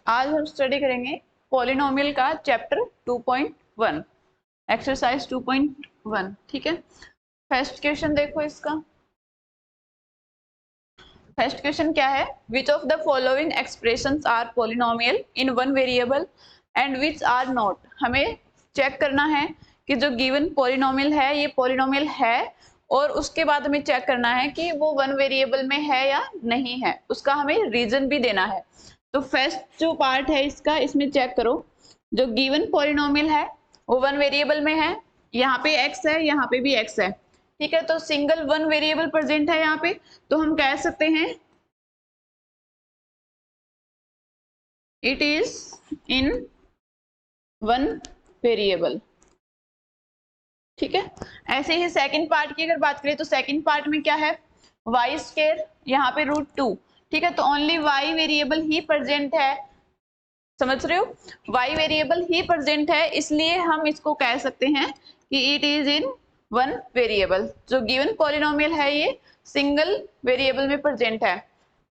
आज हम स्टडी करेंगे पॉलिनोमियल का चैप्टर 2.1 एक्सरसाइज 2.1। ठीक है, फर्स्ट क्वेश्चन देखो इसका। फर्स्ट क्वेश्चन क्या है, which of the following expressions are polynomial in one variable and which are not. हमें चेक करना है कि जो गिवन पॉलिनोमियल है ये पॉलिनोमियल है, और उसके बाद हमें चेक करना है कि वो वन वेरिएबल में है या नहीं है, उसका हमें रीजन भी देना है। तो फर्स्ट जो पार्ट है इसका, इसमें चेक करो, जो गिवन पॉलिनोमियल है वो वन वेरिएबल में है, यहाँ पे x है, यहाँ पे भी x है। ठीक है, तो सिंगल वन वेरिएबल प्रेजेंट है यहाँ पे, तो हम कह सकते हैं it is in one variable. ठीक है, ऐसे ही सेकंड पार्ट की अगर बात करें तो सेकंड पार्ट में क्या है, वाई स्क्वायर, यहाँ पे √2। ठीक है, तो ओनली वाई वेरिएबल ही प्रेजेंट है, समझ रहे हो, वाई वेरिएबल ही प्रेजेंट है, इसलिए हम इसको कह सकते हैं कि it is in one variable. जो गिवन पॉलिनोमियल है ये सिंगल वेरिएबल में प्रेजेंट है।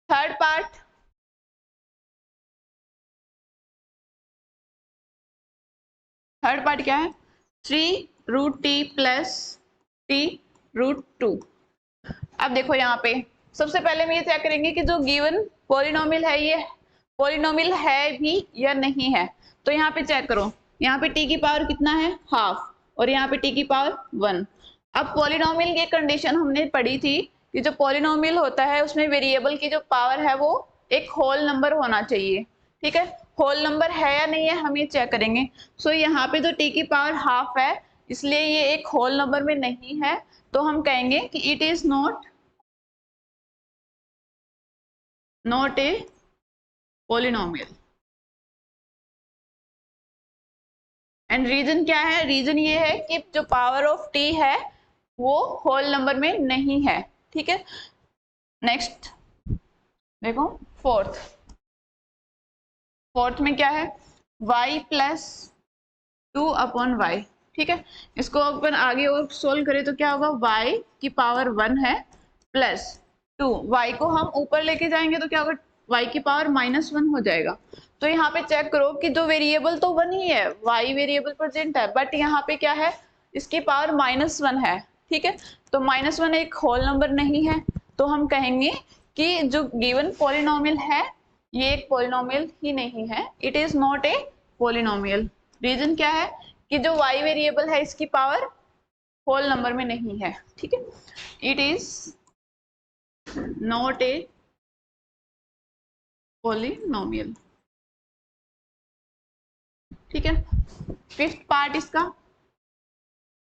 थर्ड पार्ट, क्या है, 3√t प्लस t√2। अब देखो यहाँ पे सबसे पहले हम ये चेक करेंगे कि जो गिवन पॉलिनोमियल है ये पॉलिनोमियल है भी या नहीं है। तो यहाँ पे चेक करो, यहाँ पे t की पावर कितना है, हाफ, और यहाँ पे t की पावर 1। अब पॉलिनोमियल की कंडीशन हमने पढ़ी थी कि जो पॉलिनोमियल होता है उसमें वेरिएबल की जो पावर है वो एक होल नंबर होना चाहिए। ठीक है, होल नंबर है या नहीं है हम ये चेक करेंगे। सो यहाँ पे जो t की पावर हाफ है, इसलिए ये एक होल नंबर में नहीं है, तो हम कहेंगे कि it is not a polynomial. And reason क्या है, रीजन ये है कि जो पावर ऑफ t है वो होल नंबर में नहीं है। ठीक है, नेक्स्ट देखो फोर्थ में क्या है, y प्लस 2/y। ठीक है, इसको अपन आगे और सोल्व करें तो क्या होगा, y की पावर 1 है प्लस 2, y को हम ऊपर लेके जाएंगे तो क्या होगा, y की पावर -1 हो जाएगा। तो यहाँ पे चेक करो कि जो वेरिएबल तो 1 ही है, y वेरिएबल प्रेजेंट है, बट यहाँ पे क्या है, इसकी पावर -1 है। ठीक है, तो -1 एक होल नंबर नहीं है, तो हम कहेंगे कि जो गिवन पॉलिनोमियल है ये एक पॉलिनोमियल ही नहीं है, it is not a polynomial. Reason क्या है कि जो y वेरिएबल है इसकी पावर होल नंबर में नहीं है। ठीक है, it is not a polynomial. ठीक है, फिफ्थ पार्ट इसका,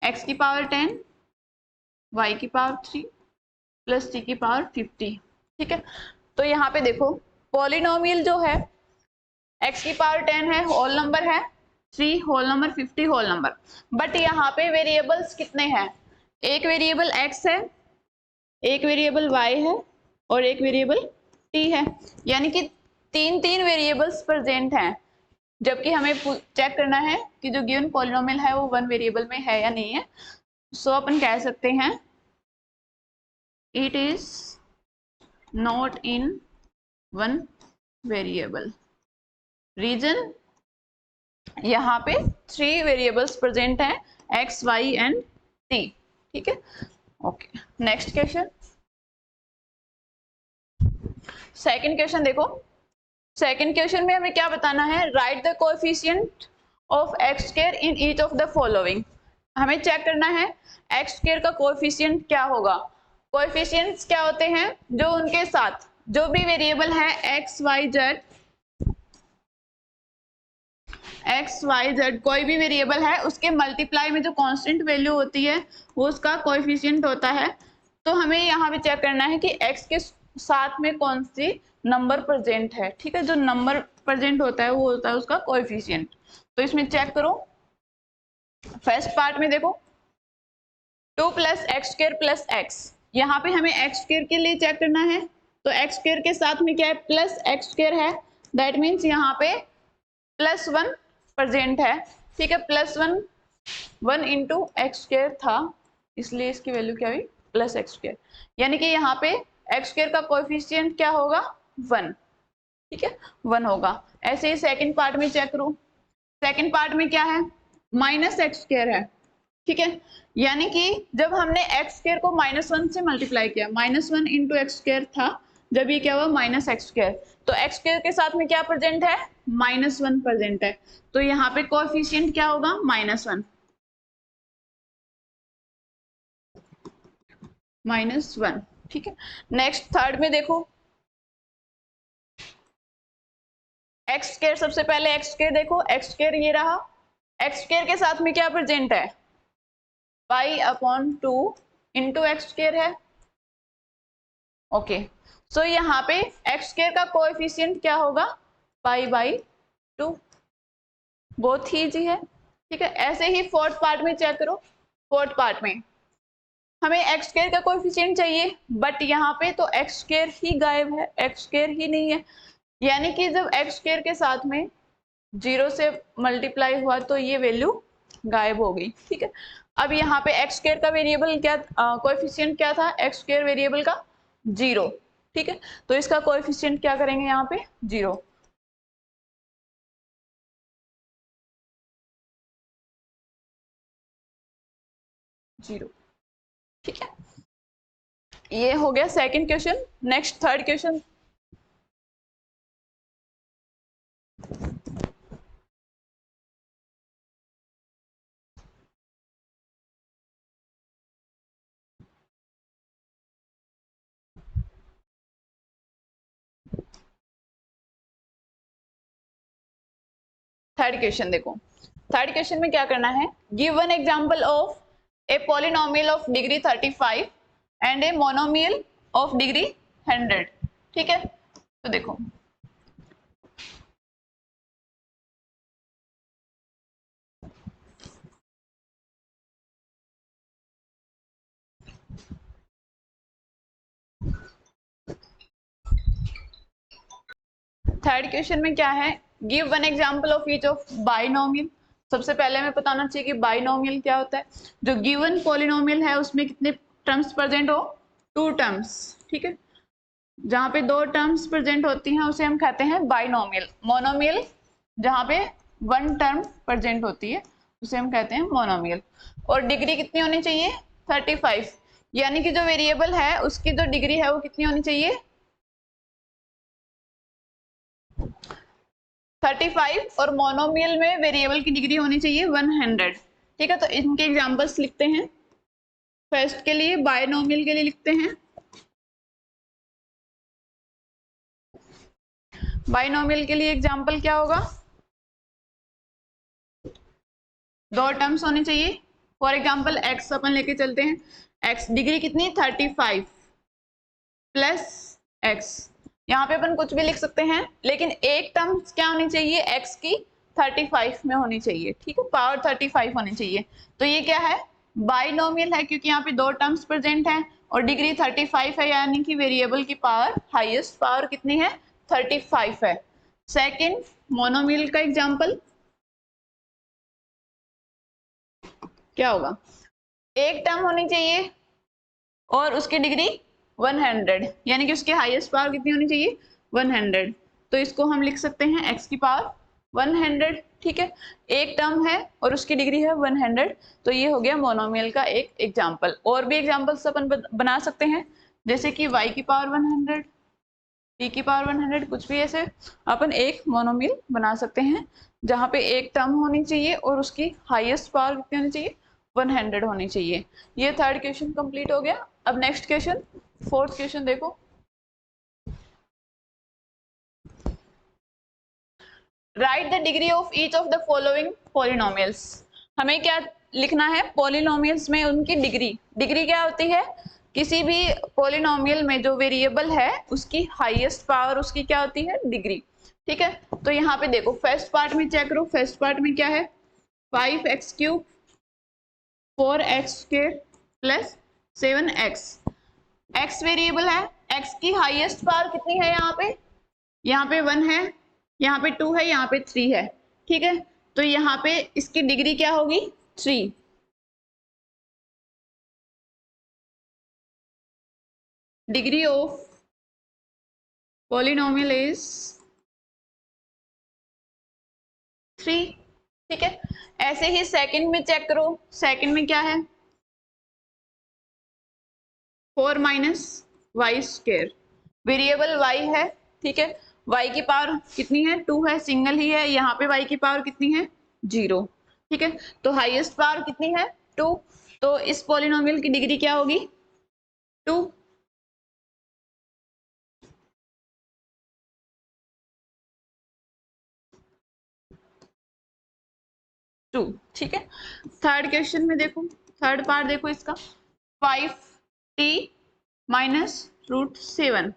x की पावर 10, y की पावर 3 प्लस t की पावर 50। ठीक है, तो यहाँ पे देखो पॉलिनोमियल जो है x की पावर 10 है, होल नंबर है, 3 whole number, 50 whole number, but यहाँ पे वेरिएबल्स कितने हैं, एक वेरिएबल x है, एक वेरिएबल y है, और एक वेरिएबल t है, यानी कि तीन वेरिएबल्स प्रेजेंट हैं, जबकि हमें चेक करना है कि जो गिवन पॉलिनोमियल है वो वन वेरिएबल में है या नहीं है। सो अपन कह सकते हैं it is not in one variable. Reason, यहाँ पे 3 वेरिएबल्स प्रेजेंट हैं, x, y एंड t। ठीक है, okay, next question. Second question देखो, सेकंड क्वेश्चन में हमें क्या बताना है, write the coefficient of x square in each of the following. हमें चेक करना है x स्क्वायर का कोएफिशिएंट क्या होगा। कोएफिशिएंट्स क्या होते हैं, जो उनके साथ जो भी वेरिएबल है x y z कोई भी वेरिएबल है उसके मल्टीप्लाई में जो कांस्टेंट वैल्यू होती है वो उसका कोएफिशिएंट होता है। तो हमें यहाँ पे चेक करना है कि x के साथ में कौन सी नंबर प्रेजेंट है। ठीक है, जो नंबर प्रेजेंट होता है वो होता है उसका कोएफिशिएंट। तो इसमें चेक करो, फर्स्ट पार्ट में देखो 2 plus x square plus x, यहाँ पे हमें एक्स स्क्वायर के लिए चेक करना है, तो एक्स स्क्वायर के साथ में क्या है, प्लस एक्स स्क्वायर है, दैट मीन्स यहाँ पे +1 प्रेजेंट है। ठीक है, +1 इंटू एक्स स्क्वायर था, इसलिए इसकी वैल्यू क्या हुई, प्लस एक्स स्क्वायर, यानी कि यहाँ पे एक्स स्क्वायर का कोएफिशिएंट क्या होगा, 1। ठीक है, 1 होगा। ऐसे ही सेकंड पार्ट में चेक करो, सेकंड पार्ट में क्या है, माइनस एक्स स्क्वायर है, ठीक है, यानी कि जब हमने एक्स स्क्वायर को -1 से मल्टीप्लाई किया, -1 इंटू एक्स स्क्वायर था, जब ये क्या हुआ माइनस एक्स स्क्वायर, तो एक्स स्क्वायर के साथ में क्या प्रेजेंट है, -1 प्रेजेंट है, तो यहाँ पे कोएफिशिएंट क्या होगा, -1, -1, ठीक है। नेक्स्ट थर्ड में देखो, एक्स स्क्वायर, सबसे पहले एक्स स्क्वायर देखो, एक्स स्क्वायर ये रहा, एक्स स्क्वायर के साथ में क्या प्रेजेंट है, पाई/2 इंटू एक्स स्क्वायर है, ओके। सो यहाँ पे एक्स स्क्वायर का कोएफिशिएंट क्या होगा, पाई/2, बहुत ही इजी है, ठीक है। ऐसे ही फोर्थ पार्ट में चेक करो, फोर्थ पार्ट में हमें एक्स स्क्वायर का कोएफिशिएंट चाहिए, बट यहाँ पे तो एक्स स्क्वायर ही गायब है, एक्स स्क्वायर ही नहीं है, यानी कि जब एक्स स्क्वायर के साथ में 0 से मल्टीप्लाई हुआ तो ये वैल्यू गायब हो गई, ठीक है। अब यहाँ पे एक्स स्क्वायर का वेरिएबल क्या, कोएफिशिएंट क्या था, एक्स स्क्वायर वेरिएबल का 0, ठीक है, तो इसका कोएफिशिएंट क्या करेंगे यहाँ पे 0, ठीक है। ये हो गया second question. Next third question, third question देखो, थर्ड क्वेश्चन में क्या करना है, give one example of a polynomial of degree 35 and a monomial of degree 100, ठीक है। तो देखो थर्ड क्वेश्चन में क्या है, give one example of each of binomial. सबसे पहले हमें बताना चाहिए कि बाइनोमियल क्या होता है, जो गिवन पॉलिनोमियल है उसमें कितने टर्म्स प्रेजेंट हो, 2 टर्म्स, ठीक है, जहां पे 2 टर्म्स प्रेजेंट होती हैं उसे हम कहते हैं बाइनोमियल। मोनोमियल जहां पे 1 टर्म प्रेजेंट होती है उसे हम कहते हैं मोनोमियल। और डिग्री कितनी होनी चाहिए, 35, यानी कि जो वेरिएबल है उसकी जो डिग्री है वो कितनी होनी चाहिए, 35, और मोनोमियल में वेरिएबल की डिग्री होनी चाहिए 100, ठीक है। तो इनके एग्जांपल्स लिखते हैं, फर्स्ट के लिए बायनोमियल के लिए लिखते हैं, बायनोमियल के लिए एग्जांपल क्या होगा, 2 टर्म्स होने चाहिए, फॉर एग्जांपल एक्स अपन लेके चलते हैं, एक्स डिग्री कितनी 35 प्लस एक्स, यहाँ पे अपन कुछ भी लिख सकते हैं, लेकिन एक टर्म क्या होनी चाहिए, एक्स की 35 में होनी चाहिए, ठीक है, पावर 35 होनी चाहिए। तो ये क्या है, बाइनोमियल है, क्योंकि यहाँ पे 2 टर्म्स प्रेजेंट हैं और डिग्री 35 है, यानी कि वेरिएबल की पावर, हाईएस्ट पावर कितनी है, 35 है। सेकंड मोनोमियल का एग्जांपल क्या होगा, एक टर्म होनी चाहिए और उसकी डिग्री 100, यानी कि उसकी हाईएस्ट पावर कितनी होनी चाहिए, 100, तो इसको हम लिख सकते हैं x की पावर 100, ठीक है। एक टर्म है और उसकी डिग्री है 100, तो ये हो गया मोनोमियल का एक एग्जांपल। और भी एग्जांपल्स अपन बना सकते हैं, जैसे कि y की पावर 100, t की पावर 100, कुछ भी ऐसे अपन एक मोनोमियल बना सकते हैं, जहाँ पे एक टर्म होनी चाहिए और उसकी हाईएस्ट पावर कितनी होनी चाहिए, 100 होनी चाहिए। ये थर्ड क्वेश्चन कंप्लीट हो गया। अब नेक्स्ट क्वेश्चन, फोर्थ क्वेश्चन देखो, right the degree of each of the following polynomials. हमें क्या लिखना है, पॉलिनोमियल्स में उनकी डिग्री, डिग्री क्या होती है, किसी भी पॉलिनोमियल में जो वेरिएबल है उसकी हाईएस्ट पावर उसकी क्या होती है, डिग्री, ठीक है। तो यहाँ पे देखो फर्स्ट पार्ट में चेक करो, फर्स्ट पार्ट में क्या है, 5x³ 4x² plus 7x, x variable है, x की हाईएस्ट पावर कितनी है, यहाँ पे 1 है, यहाँ पे 2 है, यहाँ पे 3 है, ठीक है। तो यहाँ पे इसकी डिग्री क्या होगी, 3, डिग्री ऑफ polynomial is 3, ठीक है। ऐसे ही सेकंड में चेक करो, सेकंड में क्या है, 4 minus y square, variable y है, ठीक है। y की पावर कितनी है, 2 है, सिंगल ही है, यहाँ पे y की पावर कितनी है, 0, ठीक है। तो हाईएस्ट पावर कितनी है, 2, तो इस पॉलिनोमियल की डिग्री क्या होगी, 2। ठीक है। थर्ड क्वेश्चन में देखो, थर्ड पार्ट देखो इसका, 5t माइनस √7।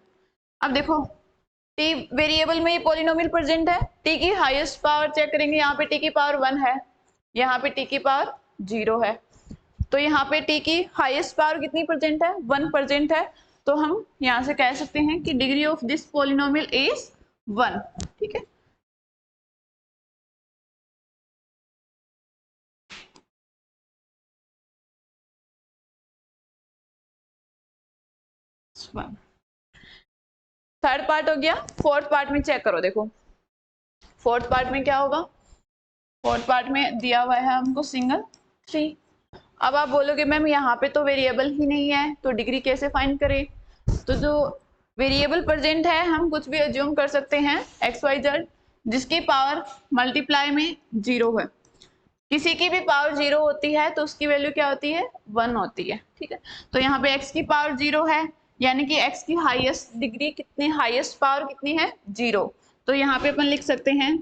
अब देखो t वेरिएबल में ये पॉलिनोमियल प्रेजेंट है, t की हाईएस्ट पावर चेक करेंगे, यहाँ पे t की पावर 1 है, यहाँ पे t की पावर 0 है, तो यहाँ पे t की हाईएस्ट पावर कितनी प्रेजेंट है, 1 प्रेजेंट है। तो हम यहाँ से कह सकते हैं कि degree of this polynomial is 1, ठीक है। थर्ड पार्ट हो गया। फोर्थ पार्ट में चेक करो, देखो फोर्थ पार्ट में क्या होगा, फोर्थ पार्ट में दिया हुआ है हमको सिंगल 3। अब आप बोलोगे मैम यहाँ पे तो वेरिएबल ही नहीं है, तो डिग्री कैसे फाइंड करें। तो जो वेरिएबल प्रेजेंट है हम कुछ भी अज्यूम कर सकते हैं, XYZ, जिसकी पावर मल्टीप्लाई में 0 है। किसी की भी पावर 0 होती है तो उसकी वैल्यू क्या होती है, 1 होती है, ठीक है। तो यहाँ पे x की पावर 0 है, यानी कि x की हाईएस्ट डिग्री कितनी, हाईएस्ट पावर कितनी है, 0। तो यहाँ पे अपन लिख सकते हैं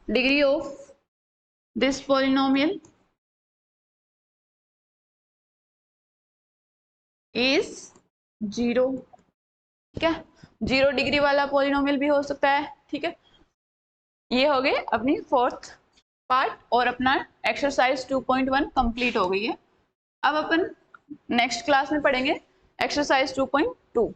degree of this polynomial is 0, ठीक है। 0 डिग्री वाला पॉलिनोमियल भी हो सकता है, ठीक है। ये हो गए अपनी फोर्थ पार्ट, और अपना एक्सरसाइज 2.1 कंप्लीट हो गई है। अब अपन नेक्स्ट क्लास में पढ़ेंगे एक्सरसाइज 2.2।